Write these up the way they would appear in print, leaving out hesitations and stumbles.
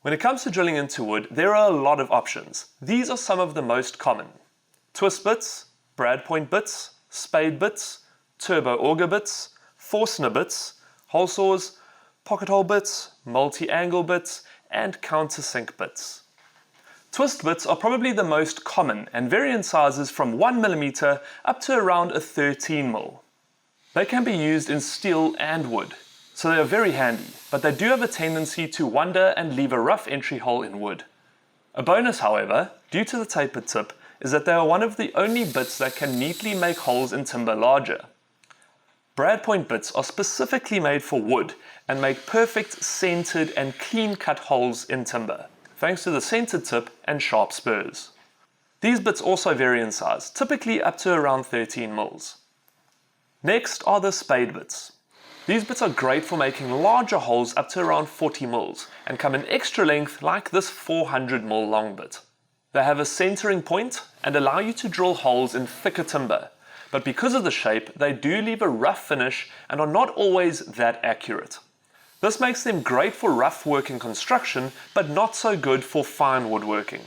When it comes to drilling into wood, there are a lot of options. These are some of the most common: twist bits, brad point bits, spade bits, turbo auger bits, Forstner bits, hole saws, pocket hole bits, multi-angle bits, and countersink bits. Twist bits are probably the most common and vary in sizes from 1mm up to around a 13mm. They can be used in steel and wood, so they are very handy, but they do have a tendency to wander and leave a rough entry hole in wood. A bonus, however, due to the tapered tip, is that they are one of the only bits that can neatly make holes in timber larger. Brad point bits are specifically made for wood and make perfect centered and clean cut holes in timber, thanks to the centered tip and sharp spurs. These bits also vary in size, typically up to around 13mm. Next are the spade bits. These bits are great for making larger holes up to around 40mm and come in extra length like this 400mm long bit. They have a centering point and allow you to drill holes in thicker timber, but because of the shape, they do leave a rough finish and are not always that accurate. This makes them great for rough work in construction, but not so good for fine woodworking.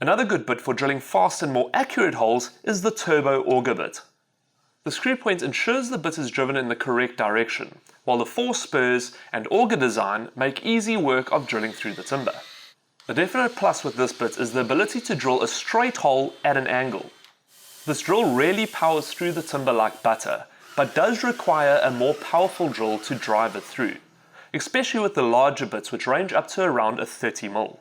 Another good bit for drilling fast and more accurate holes is the turbo auger bit. The screw point ensures the bit is driven in the correct direction, while the four spurs and auger design make easy work of drilling through the timber. The definite plus with this bit is the ability to drill a straight hole at an angle. This drill really powers through the timber like butter, but does require a more powerful drill to drive it through, especially with the larger bits which range up to around a 30mm.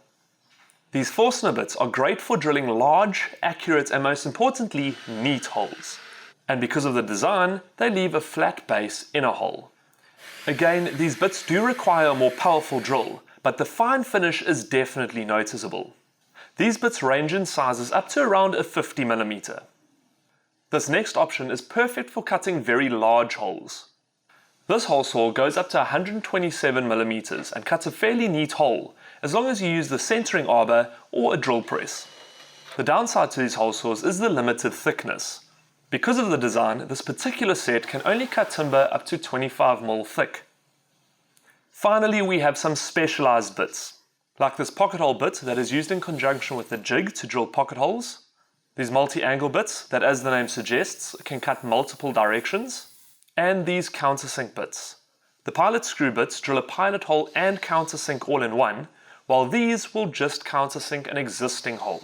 These Forstner bits are great for drilling large, accurate and most importantly, neat holes. And because of the design, they leave a flat base in a hole. Again, these bits do require a more powerful drill, but the fine finish is definitely noticeable. These bits range in sizes up to around a 50mm. This next option is perfect for cutting very large holes. This hole saw goes up to 127mm and cuts a fairly neat hole, as long as you use the centering arbor or a drill press. The downside to these hole saws is the limited thickness. Because of the design, this particular set can only cut timber up to 25mm thick. Finally, we have some specialized bits, like this pocket hole bit that is used in conjunction with the jig to drill pocket holes, these multi-angle bits that, as the name suggests, can cut multiple directions, and these countersink bits. The pilot screw bits drill a pilot hole and countersink all in one, while these will just countersink an existing hole.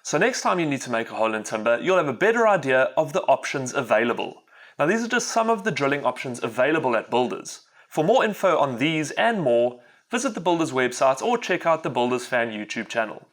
So next time you need to make a hole in timber, you'll have a better idea of the options available. Now these are just some of the drilling options available at Builders. For more info on these and more, visit the Builders website or check out the Builders Fan YouTube channel.